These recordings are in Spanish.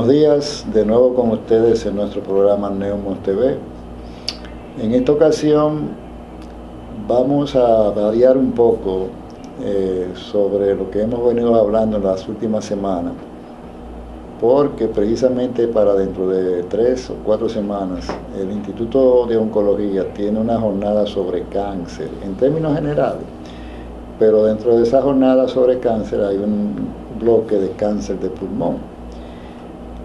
Buenos días, de nuevo con ustedes en nuestro programa Neumos TV. En esta ocasión vamos a variar un poco sobre lo que hemos venido hablando en las últimas semanas, porque precisamente para dentro de 3 o 4 semanas el Instituto de Oncología tiene una jornada sobre cáncer en términos generales, pero dentro de esa jornada sobre cáncer hay un bloque de cáncer de pulmón,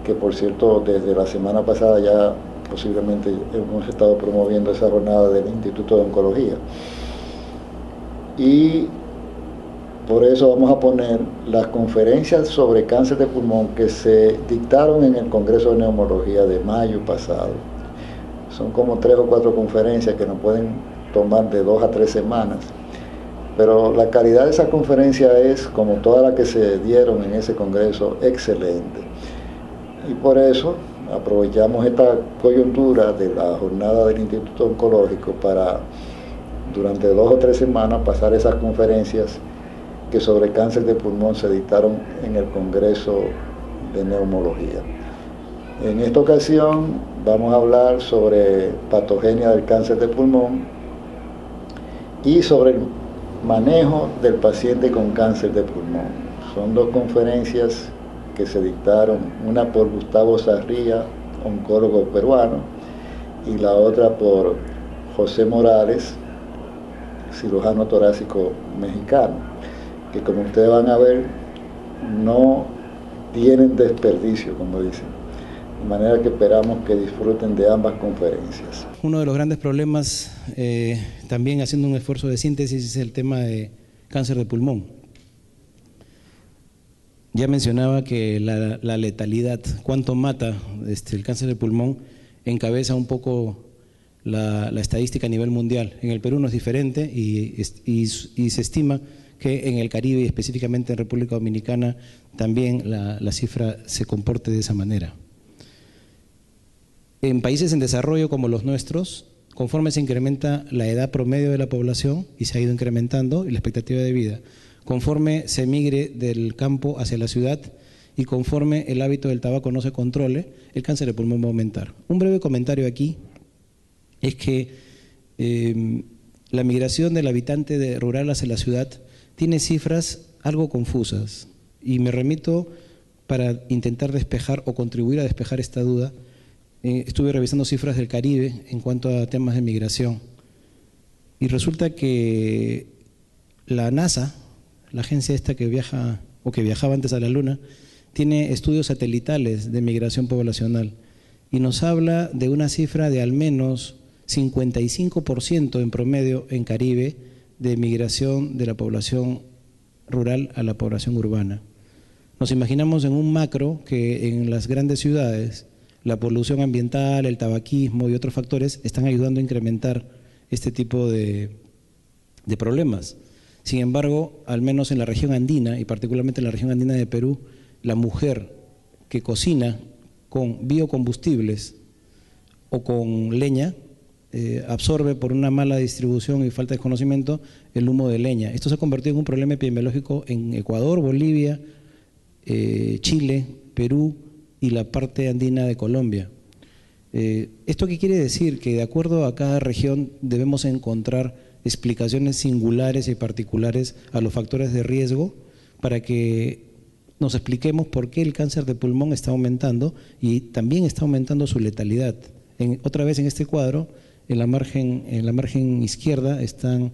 que por cierto desde la semana pasada ya posiblemente hemos estado promoviendo esa jornada del Instituto de Oncología. Y por eso vamos a poner las conferencias sobre cáncer de pulmón que se dictaron en el Congreso de Neumología de mayo pasado. Son como 3 o 4 conferencias que nos pueden tomar de 2 a 3 semanas. Pero la calidad de esa conferencia es, como todas las que se dieron en ese congreso, excelente. Y por eso aprovechamos esta coyuntura de la jornada del Instituto Oncológico para, durante 2 o 3 semanas, pasar esas conferencias que sobre cáncer de pulmón se dictaron en el Congreso de Neumología. En esta ocasión vamos a hablar sobre patogenia del cáncer de pulmón y sobre el manejo del paciente con cáncer de pulmón. Son 2 conferencias que se dictaron, una por Gustavo Sarria, oncólogo peruano, y la otra por José Morales, cirujano torácico mexicano, que como ustedes van a ver, no tienen desperdicio, como dicen. De manera que esperamos que disfruten de ambas conferencias. Uno de los grandes problemas, también haciendo un esfuerzo de síntesis, es el tema de cáncer de pulmón. Ya mencionaba que la letalidad, cuánto mata el cáncer de pulmón, encabeza un poco la estadística a nivel mundial. En el Perú no es diferente y se estima que en el Caribe y específicamente en República Dominicana también la cifra se comporte de esa manera. En países en desarrollo como los nuestros, conforme se incrementa la edad promedio de la población y se ha ido incrementando y la expectativa de vida, conforme se migre del campo hacia la ciudad y conforme el hábito del tabaco no se controle, el cáncer de pulmón va a aumentar. Un breve comentario aquí es que la migración del habitante rural hacia la ciudad tiene cifras algo confusas y me remito para intentar despejar o contribuir a despejar esta duda. Estuve revisando cifras del Caribe en cuanto a temas de migración y resulta que la NASA, la agencia esta que viaja o que viajaba antes a la Luna, tiene estudios satelitales de migración poblacional y nos habla de una cifra de al menos 55% en promedio en Caribe de migración de la población rural a la población urbana. Nos imaginamos en un macro que en las grandes ciudades la polución ambiental, el tabaquismo y otros factores están ayudando a incrementar este tipo de problemas. Sin embargo, al menos en la región andina y particularmente en la región andina de Perú, la mujer que cocina con biocombustibles o con leña absorbe por una mala distribución y falta de conocimiento el humo de leña. Esto se ha convertido en un problema epidemiológico en Ecuador, Bolivia, Chile, Perú y la parte andina de Colombia. ¿Esto qué quiere decir? Que de acuerdo a cada región debemos encontrar explicaciones singulares y particulares a los factores de riesgo para que nos expliquemos por qué el cáncer de pulmón está aumentando y también está aumentando su letalidad. Otra vez en este cuadro, en la margen izquierda están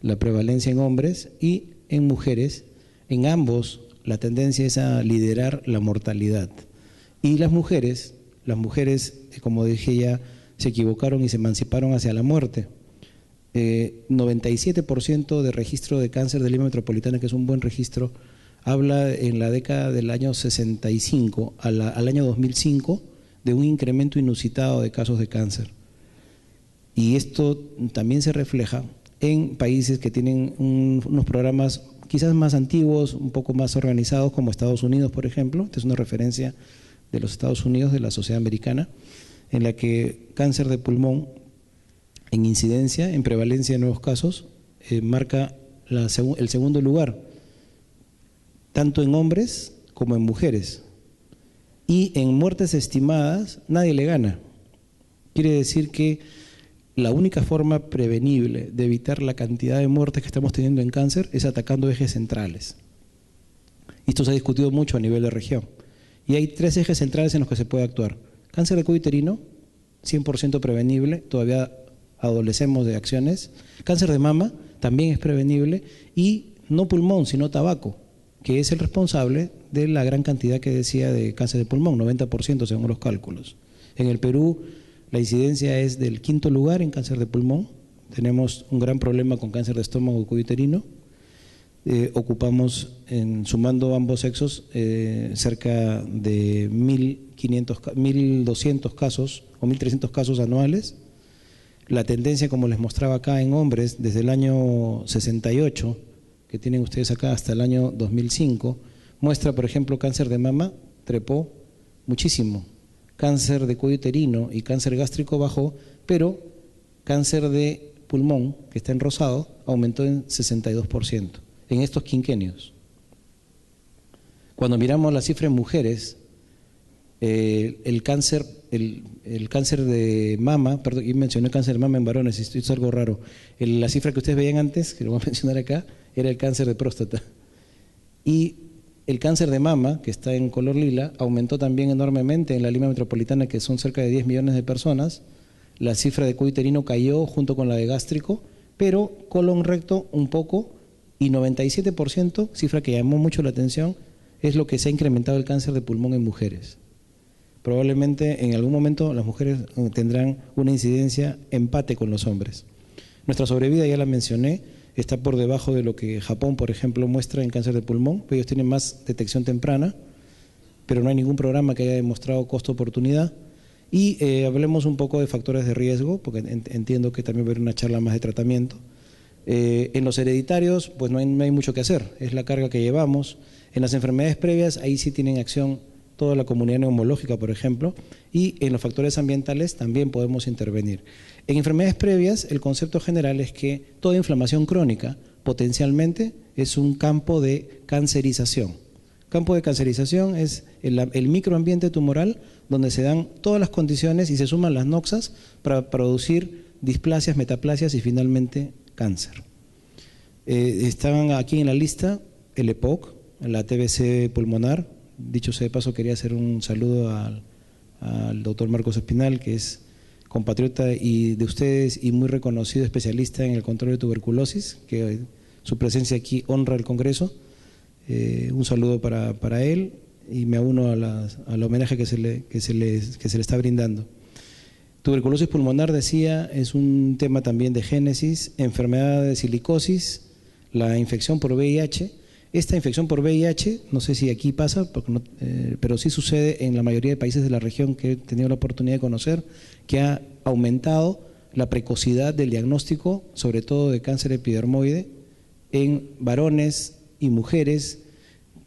la prevalencia en hombres y en mujeres. En ambos la tendencia es a liderar la mortalidad. Y las mujeres, como dije ya, se equivocaron y se emanciparon hacia la muerte. 97% de registro de cáncer del área metropolitana, que es un buen registro, habla en la década del año 65 al año 2005 de un incremento inusitado de casos de cáncer. Y esto también se refleja en países que tienen unos programas quizás más antiguos, un poco más organizados, como Estados Unidos, por ejemplo. Esta es una referencia de los Estados Unidos, de la sociedad americana, en la que cáncer de pulmón en incidencia, en prevalencia de nuevos casos, marca el segundo lugar, tanto en hombres como en mujeres. Y en muertes estimadas, nadie le gana. Quiere decir que la única forma prevenible de evitar la cantidad de muertes que estamos teniendo en cáncer es atacando ejes centrales. Y esto se ha discutido mucho a nivel de región. Y hay 3 ejes centrales en los que se puede actuar. Cáncer de cuello uterino, 100% prevenible, todavía adolecemos de acciones. Cáncer de mama, también es prevenible. Y no pulmón, sino tabaco, que es el responsable de la gran cantidad que decía de cáncer de pulmón, 90% según los cálculos. En el Perú, la incidencia es del 5º lugar en cáncer de pulmón. Tenemos un gran problema con cáncer de estómago y cuello uterino. Ocupamos, sumando ambos sexos, cerca de 1.200 casos o 1.300 casos anuales. La tendencia, como les mostraba acá en hombres, desde el año 68, que tienen ustedes acá, hasta el año 2005, muestra, por ejemplo, cáncer de mama trepó muchísimo. Cáncer de cuello uterino y cáncer gástrico bajó, pero cáncer de pulmón, que está en rosado, aumentó en 62% en estos quinquenios. Cuando miramos la cifra en mujeres, el cáncer de mama, perdón, y mencioné cáncer de mama en varones, esto es algo raro. La cifra que ustedes veían antes, que lo voy a mencionar acá, era el cáncer de próstata. Y el cáncer de mama, que está en color lila, aumentó también enormemente en la Lima metropolitana, que son cerca de 10 millones de personas. La cifra de cuello uterino cayó junto con la de gástrico, pero colon recto un poco, y 97%, cifra que llamó mucho la atención, es lo que se ha incrementado el cáncer de pulmón en mujeres. Probablemente en algún momento las mujeres tendrán una incidencia empate con los hombres. Nuestra sobrevida, ya la mencioné, está por debajo de lo que Japón, por ejemplo, muestra en cáncer de pulmón. Ellos tienen más detección temprana, pero no hay ningún programa que haya demostrado costo-oportunidad. Y hablemos un poco de factores de riesgo, porque entiendo que también va a haber una charla más de tratamiento. En los hereditarios, pues no hay mucho que hacer, es la carga que llevamos. En las enfermedades previas, ahí sí tienen acción toda la comunidad neumológica, por ejemplo, y en los factores ambientales también podemos intervenir. En enfermedades previas, el concepto general es que toda inflamación crónica potencialmente es un campo de cancerización. Campo de cancerización es el microambiente tumoral donde se dan todas las condiciones y se suman las noxas para producir displasias, metaplasias y finalmente cáncer. Estaban aquí en la lista el EPOC, la TBC pulmonar. Dicho sea de paso, quería hacer un saludo al doctor Marcos Espinal, que es compatriota y de ustedes y muy reconocido especialista en el control de tuberculosis, que su presencia aquí honra el Congreso. Un saludo para él y me uno al homenaje que se le está brindando. Tuberculosis pulmonar, decía, es un tema también de génesis, enfermedad de silicosis, la infección por VIH. Esta infección por VIH, no sé si aquí pasa, porque no, pero sí sucede en la mayoría de países de la región que he tenido la oportunidad de conocer, que ha aumentado la precocidad del diagnóstico, sobre todo de cáncer epidermoide, en varones y mujeres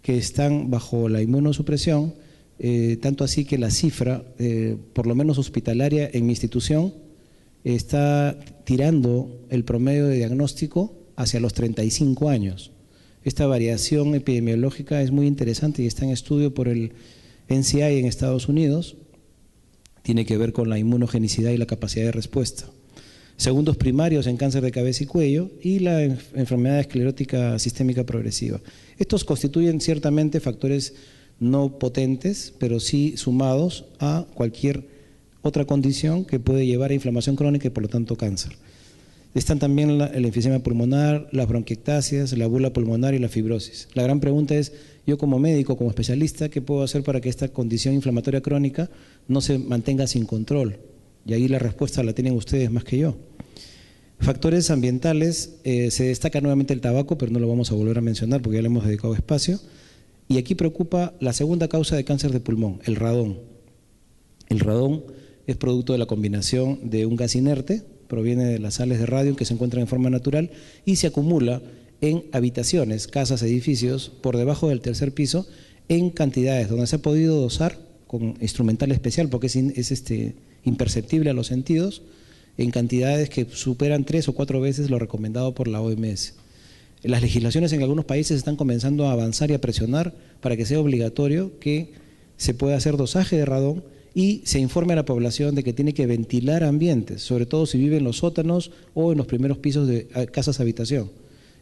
que están bajo la inmunosupresión, tanto así que la cifra, por lo menos hospitalaria en mi institución, está tirando el promedio de diagnóstico hacia los 35 años. Esta variación epidemiológica es muy interesante y está en estudio por el NCI en Estados Unidos. Tiene que ver con la inmunogenicidad y la capacidad de respuesta. Segundos primarios en cáncer de cabeza y cuello y la enfermedad esclerótica sistémica progresiva. Estos constituyen ciertamente factores no potentes, pero sí sumados a cualquier otra condición que puede llevar a inflamación crónica y por lo tanto cáncer. Están también el enfisema pulmonar, las bronquiectasias, la bula pulmonar y la fibrosis. La gran pregunta es, yo como médico, como especialista, ¿qué puedo hacer para que esta condición inflamatoria crónica no se mantenga sin control? Y ahí la respuesta la tienen ustedes más que yo. Factores ambientales, se destaca nuevamente el tabaco, pero no lo vamos a volver a mencionar porque ya le hemos dedicado espacio. Y aquí preocupa la segunda causa de cáncer de pulmón, el radón. El radón es producto de la combinación de un gas inerte, proviene de las sales de radio que se encuentran en forma natural y se acumula en habitaciones, casas, edificios, por debajo del tercer piso, en cantidades donde se ha podido dosar con instrumental especial, porque es imperceptible a los sentidos, en cantidades que superan 3 o 4 veces lo recomendado por la OMS. Las legislaciones en algunos países están comenzando a avanzar y a presionar para que sea obligatorio que se puede hacer dosaje de radón y se informe a la población de que tiene que ventilar ambientes, sobre todo si vive en los sótanos o en los primeros pisos de casas habitación.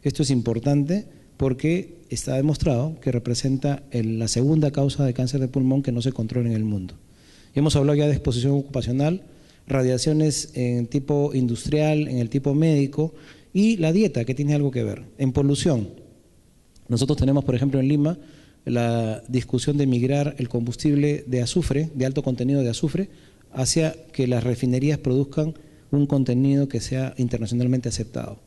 Esto es importante porque está demostrado que representa la segunda causa de cáncer de pulmón que no se controla en el mundo. Hemos hablado ya de exposición ocupacional, radiaciones en tipo industrial, en el tipo médico, y la dieta, que tiene algo que ver. En polución, nosotros tenemos, por ejemplo, en Lima, la discusión de migrar el combustible de azufre, de alto contenido de azufre, hacia que las refinerías produzcan un contenido que sea internacionalmente aceptado.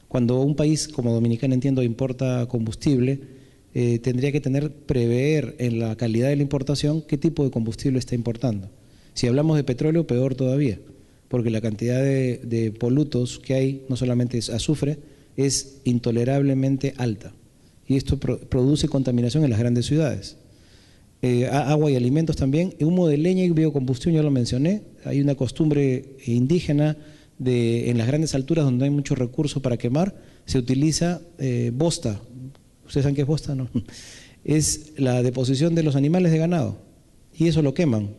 Cuando un país como Dominicana, entiendo, importa combustible, tendría que prever en la calidad de la importación qué tipo de combustible está importando. Si hablamos de petróleo, peor todavía, porque la cantidad de polutos que hay, no solamente es azufre, es intolerablemente alta. Y esto produce contaminación en las grandes ciudades. Agua y alimentos también, humo de leña y biocombustión, ya lo mencioné. Hay una costumbre indígena en las grandes alturas donde hay muchos recursos para quemar, se utiliza bosta. ¿Ustedes saben qué es bosta? No. Es la deposición de los animales de ganado y eso lo queman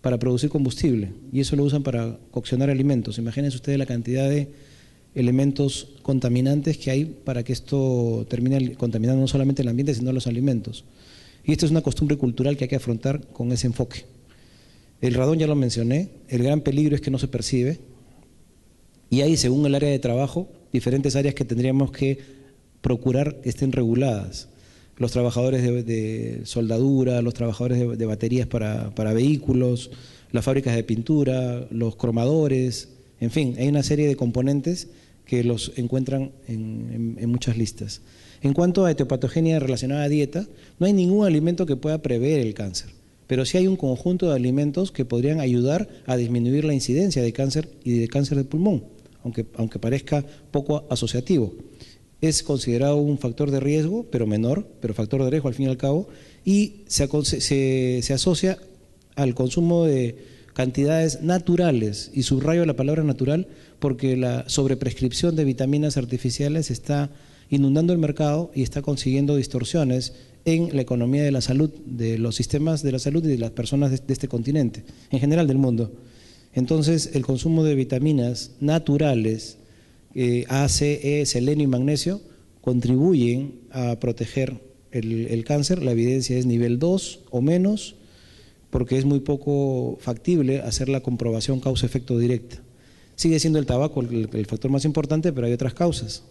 para producir combustible y eso lo usan para coccionar alimentos. Imagínense ustedes la cantidad de elementos contaminantes que hay para que esto termine contaminando no solamente el ambiente, sino los alimentos. Y esto es una costumbre cultural que hay que afrontar con ese enfoque. El radón ya lo mencioné, el gran peligro es que no se percibe, y hay, según el área de trabajo, diferentes áreas que tendríamos que procurar que estén reguladas. Los trabajadores de soldadura, los trabajadores de baterías para vehículos, las fábricas de pintura, los cromadores, en fin, hay una serie de componentes que los encuentran en muchas listas. En cuanto a etiopatogenia relacionada a dieta, no hay ningún alimento que pueda prever el cáncer, pero sí hay un conjunto de alimentos que podrían ayudar a disminuir la incidencia de cáncer y de cáncer de pulmón, aunque parezca poco asociativo. Es considerado un factor de riesgo, pero menor, pero factor de riesgo al fin y al cabo, y se asocia al consumo de cantidades naturales, y subrayo la palabra natural porque la sobreprescripción de vitaminas artificiales está inundando el mercado y está consiguiendo distorsiones en la economía de la salud, de los sistemas de la salud y de las personas de este continente, en general del mundo. Entonces, el consumo de vitaminas naturales, A, C, E, selenio y magnesio, contribuyen a proteger el cáncer. La evidencia es nivel 2 o menos, porque es muy poco factible hacer la comprobación causa-efecto directa. Sigue siendo el tabaco el factor más importante, pero hay otras causas.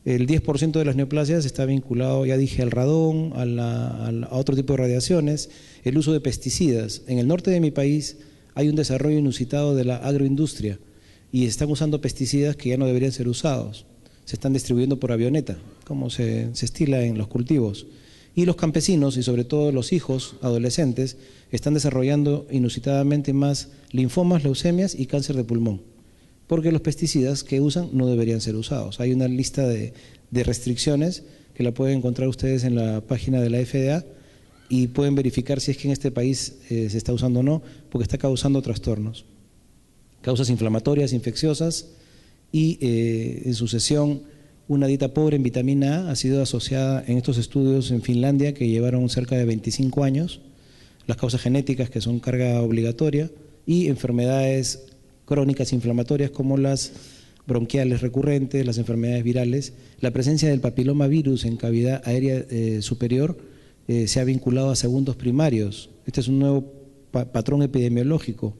El 10% de las neoplasias está vinculado, ya dije, al radón, a otro tipo de radiaciones, el uso de pesticidas. En el norte de mi país hay un desarrollo inusitado de la agroindustria y están usando pesticidas que ya no deberían ser usados. Se están distribuyendo por avioneta, como se estila en los cultivos. Y los campesinos, y sobre todo los hijos adolescentes, están desarrollando inusitadamente más linfomas, leucemias y cáncer de pulmón, porque los pesticidas que usan no deberían ser usados. Hay una lista de restricciones que la pueden encontrar ustedes en la página de la FDA y pueden verificar si es que en este país se está usando o no, porque está causando trastornos. Causas inflamatorias, infecciosas y en sucesión una dieta pobre en vitamina A ha sido asociada en estos estudios en Finlandia que llevaron cerca de 25 años, las causas genéticas que son carga obligatoria y enfermedades crónicas inflamatorias como las bronquiales recurrentes, las enfermedades virales. La presencia del papiloma virus en cavidad aérea superior se ha vinculado a segundos primarios. Este es un nuevo patrón epidemiológico.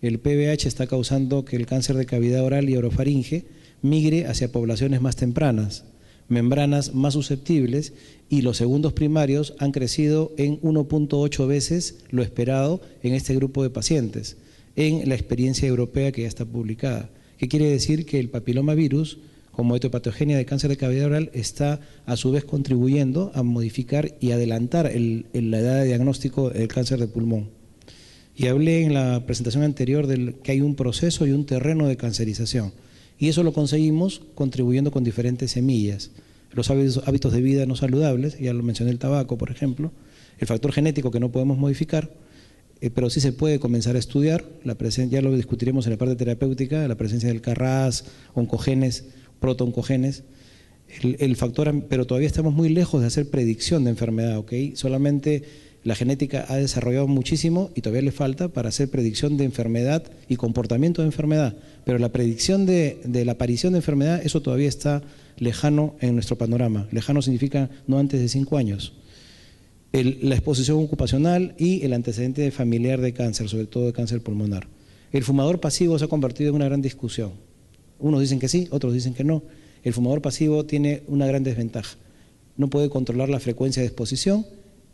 El PVH está causando que el cáncer de cavidad oral y orofaringe migre hacia poblaciones más tempranas, membranas más susceptibles, y los segundos primarios han crecido en 1.8 veces lo esperado en este grupo de pacientes, en la experiencia europea que ya está publicada. ¿Qué quiere decir? Que el papilomavirus, como etiopatogenia de cáncer de cavidad oral, está a su vez contribuyendo a modificar y adelantar la edad de diagnóstico del cáncer de pulmón. Y hablé en la presentación anterior que hay un proceso y un terreno de cancerización. Y eso lo conseguimos contribuyendo con diferentes semillas. Los hábitos de vida no saludables, ya lo mencioné, el tabaco, por ejemplo, el factor genético que no podemos modificar, pero sí se puede comenzar a estudiar, ya lo discutiremos en la parte terapéutica, la presencia del CARRAS, oncogenes, protooncogenes, el factor, pero todavía estamos muy lejos de hacer predicción de enfermedad, ¿ok? Solamente La genética ha desarrollado muchísimo y todavía le falta para hacer predicción de enfermedad y comportamiento de enfermedad, pero la predicción de la aparición de enfermedad, eso todavía está lejano en nuestro panorama. Lejano significa no antes de 5 años. La exposición ocupacional y el antecedente familiar de cáncer, sobre todo de cáncer pulmonar. El fumador pasivo se ha convertido en una gran discusión. Unos dicen que sí, otros dicen que no. El fumador pasivo tiene una gran desventaja. No puede controlar la frecuencia de exposición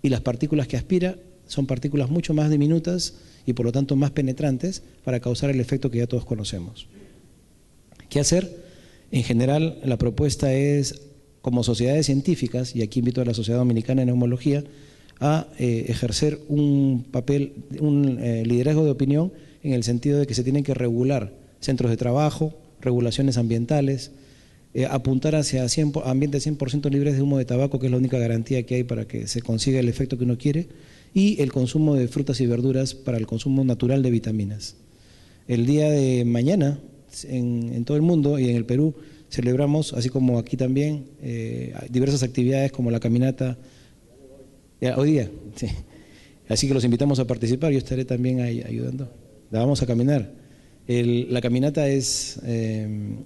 y las partículas que aspira son partículas mucho más diminutas y por lo tanto más penetrantes para causar el efecto que ya todos conocemos. ¿Qué hacer? En general, la propuesta es, como sociedades científicas, y aquí invito a la Sociedad Dominicana de Neumología, a ejercer un papel, un liderazgo de opinión en el sentido de que se tienen que regular centros de trabajo, regulaciones ambientales, apuntar hacia ambientes 100% libres de humo de tabaco, que es la única garantía que hay para que se consiga el efecto que uno quiere, y el consumo de frutas y verduras para el consumo natural de vitaminas. El día de mañana, en todo el mundo y en el Perú, celebramos, así como aquí también, diversas actividades como la caminata, hoy día, sí. Así que los invitamos a participar, yo estaré también ahí ayudando. La vamos a caminar. La caminata es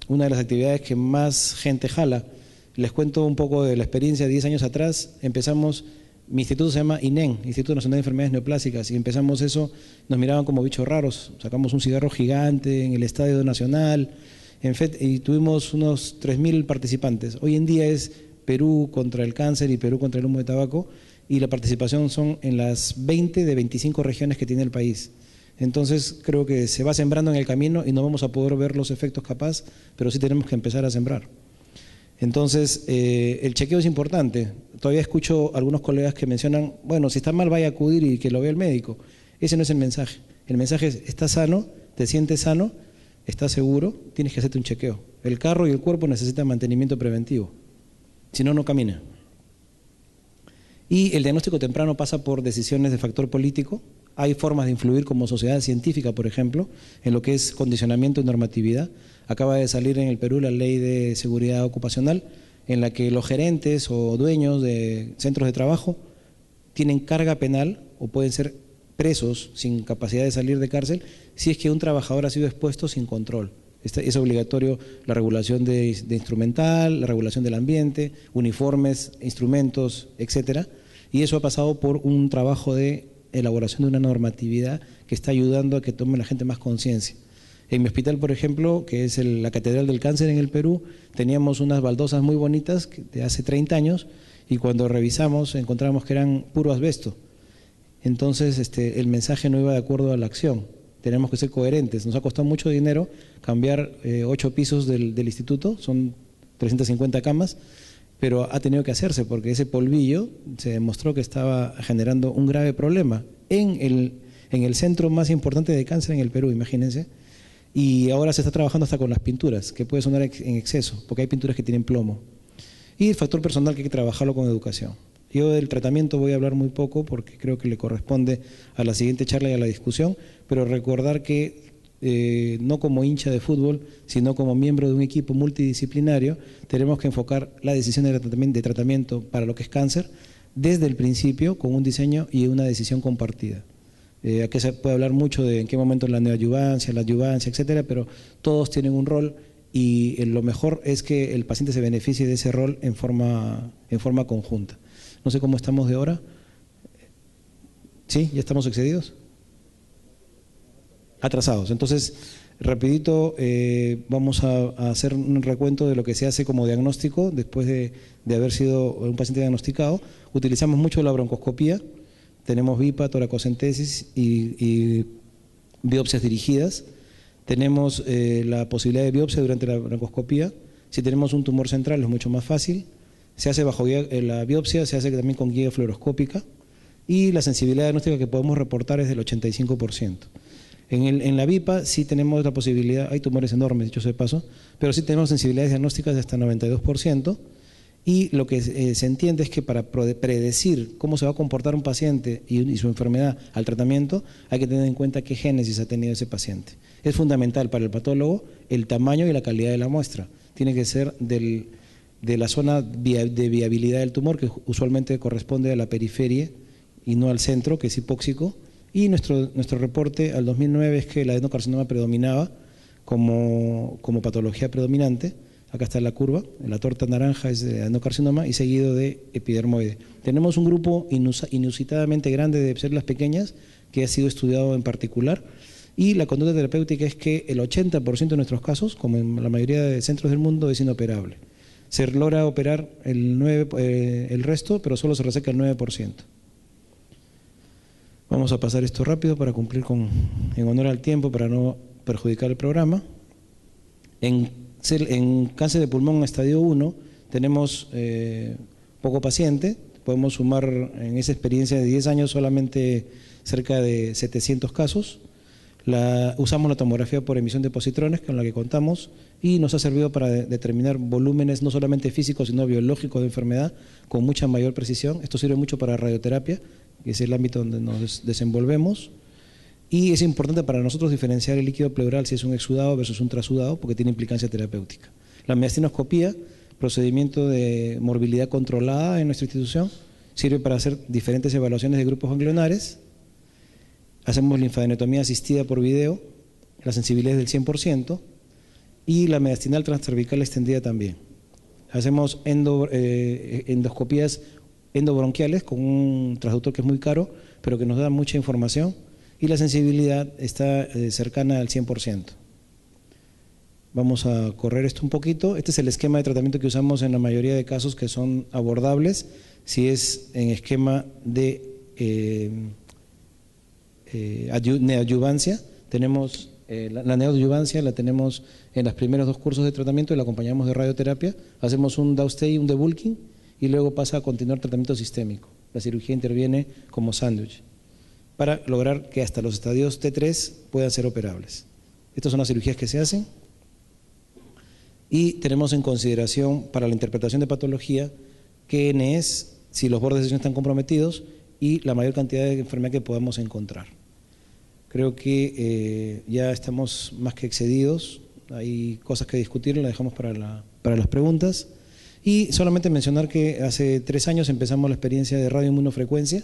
una de las actividades que más gente jala. Les cuento un poco de la experiencia. 10 años atrás empezamos, mi instituto se llama INEN, Instituto Nacional de Enfermedades Neoplásicas, y empezamos eso, nos miraban como bichos raros, sacamos un cigarro gigante en el Estadio Nacional, y tuvimos unos 3.000 participantes. Hoy en día es Perú contra el cáncer y Perú contra el humo de tabaco, y la participación son en las 20 de 25 regiones que tiene el país. Entonces creo que se va sembrando en el camino y no vamos a poder ver los efectos capaz, pero sí tenemos que empezar a sembrar. Entonces el chequeo es importante. Todavía escucho algunos colegas que mencionan, bueno, si está mal vaya a acudir y que lo vea el médico. Ese no es el mensaje. El mensaje es, estás sano, te sientes sano, estás seguro, tienes que hacerte un chequeo. El carro y el cuerpo necesitan mantenimiento preventivo, si no, no camina. Y el diagnóstico temprano pasa por decisiones de factor político. Hay formas de influir como sociedad científica, por ejemplo, en lo que es condicionamiento y normatividad. Acaba de salir en el Perú la Ley de Seguridad Ocupacional, en la que los gerentes o dueños de centros de trabajo tienen carga penal o pueden ser presos sin capacidad de salir de cárcel si es que un trabajador ha sido expuesto sin control. Es obligatorio la regulación de instrumental, la regulación del ambiente, uniformes, instrumentos, etcétera. Y eso ha pasado por un trabajo de elaboración de una normatividad que está ayudando a que tome la gente más conciencia. En mi hospital, por ejemplo, que es la Catedral del Cáncer en el Perú, teníamos unas baldosas muy bonitas de hace 30 años y cuando revisamos encontramos que eran puro asbesto. Entonces el mensaje no iba de acuerdo a la acción. Tenemos que ser coherentes. Nos ha costado mucho dinero cambiar 8 pisos del instituto, son 350 camas, pero ha tenido que hacerse porque ese polvillo se demostró que estaba generando un grave problema en el centro más importante de cáncer en el Perú, imagínense. Y ahora se está trabajando hasta con las pinturas, que puede sonar en exceso, porque hay pinturas que tienen plomo. Y el factor personal que hay que trabajarlo con educación. Yo del tratamiento voy a hablar muy poco porque creo que le corresponde a la siguiente charla y a la discusión, pero recordar que no como hincha de fútbol, sino como miembro de un equipo multidisciplinario, tenemos que enfocar la decisión de tratamiento para lo que es cáncer desde el principio con un diseño y una decisión compartida. Aquí se puede hablar mucho de en qué momento la neoadyuvancia, la adyuvancia, etcétera, pero todos tienen un rol y lo mejor es que el paciente se beneficie de ese rol en forma conjunta. No sé cómo estamos de hora. ¿Sí? ¿Ya estamos excedidos? Atrasados. Entonces, rapidito, vamos a hacer un recuento de lo que se hace como diagnóstico después de haber sido un paciente diagnosticado. Utilizamos mucho la broncoscopía, tenemos BIPA, toracocentesis y biopsias dirigidas. Tenemos la posibilidad de biopsia durante la broncoscopía. Si tenemos un tumor central es mucho más fácil. Se hace bajo guía, la biopsia se hace también con guía fluoroscópica y la sensibilidad diagnóstica que podemos reportar es del 85%. En la BIPA sí tenemos la posibilidad, hay tumores enormes, dicho sea de paso, pero sí tenemos sensibilidades diagnósticas de hasta 92%, y lo que se entiende es que para predecir cómo se va a comportar un paciente y su enfermedad al tratamiento, hay que tener en cuenta qué génesis ha tenido ese paciente. Es fundamental para el patólogo el tamaño y la calidad de la muestra. Tiene que ser de la zona de viabilidad del tumor, que usualmente corresponde a la periferia y no al centro, que es hipóxico. Y nuestro reporte al 2009 es que el adenocarcinoma predominaba como patología predominante. Acá está la curva, en la torta naranja es de adenocarcinoma y seguido de epidermoide. Tenemos un grupo inusitadamente grande de células pequeñas que ha sido estudiado en particular, y la conducta terapéutica es que el 80% de nuestros casos, como en la mayoría de centros del mundo, es inoperable. Se logra operar el resto, pero solo se reseca el 9%. Vamos a pasar esto rápido para cumplir en honor al tiempo, para no perjudicar el programa. En cáncer de pulmón estadio 1 tenemos poco paciente, podemos sumar en esa experiencia de 10 años solamente cerca de 700 casos. Usamos la tomografía por emisión de positrones con la que contamos y nos ha servido para determinar volúmenes no solamente físicos sino biológicos de enfermedad con mucha mayor precisión. Esto sirve mucho para radioterapia, que es el ámbito donde nos desenvolvemos. Y es importante para nosotros diferenciar el líquido pleural si es un exudado versus un trasudado, porque tiene implicancia terapéutica. La mediastinoscopía, procedimiento de morbilidad controlada en nuestra institución, sirve para hacer diferentes evaluaciones de grupos ganglionares. Hacemos linfadenectomía asistida por video, la sensibilidad es del 100%, y la mediastinal transcervical extendida también. Hacemos endoscopías endobronquiales con un transductor que es muy caro, pero que nos da mucha información, y la sensibilidad está cercana al 100%. Vamos a correr esto un poquito. Este es el esquema de tratamiento que usamos en la mayoría de casos que son abordables. Si es en esquema de neoadyuvancia, tenemos la neoadyuvancia la tenemos en los primeros 2 cursos de tratamiento y la acompañamos de radioterapia. Hacemos un Dowstay y un debulking y luego pasa a continuar tratamiento sistémico. La cirugía interviene como sándwich para lograr que hasta los estadios T3 puedan ser operables. Estas son las cirugías que se hacen y tenemos en consideración para la interpretación de patología qué N es, si los bordes de lesión están comprometidos y la mayor cantidad de enfermedad que podamos encontrar. Creo que ya estamos más que excedidos, hay cosas que discutir, las dejamos para las preguntas. Y solamente mencionar que hace 3 años empezamos la experiencia de radioinmunofrecuencia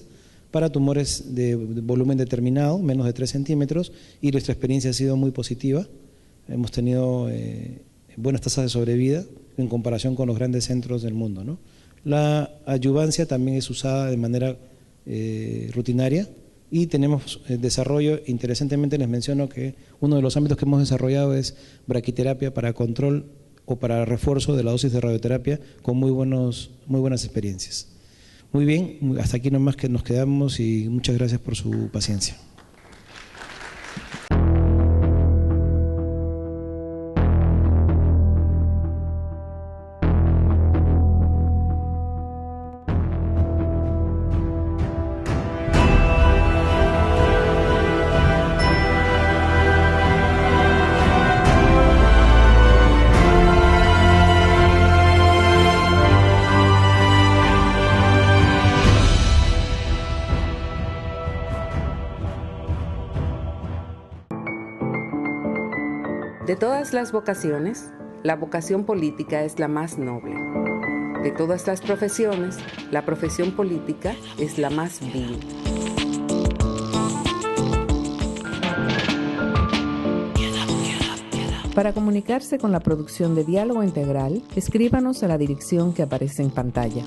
para tumores de volumen determinado, menos de 3 centímetros, y nuestra experiencia ha sido muy positiva. Hemos tenido buenas tasas de sobrevida en comparación con los grandes centros del mundo, ¿no? La adyuvancia también es usada de manera rutinaria y tenemos desarrollo. Interesantemente les menciono que uno de los ámbitos que hemos desarrollado es braquiterapia para control o para refuerzo de la dosis de radioterapia con muy buenas experiencias. Muy bien, hasta aquí nomás que nos quedamos y muchas gracias por su paciencia. De todas las vocaciones, la vocación política es la más noble. De todas las profesiones, la profesión política es la más vil. Para comunicarse con la producción de Diálogo Integral, escríbanos a la dirección que aparece en pantalla.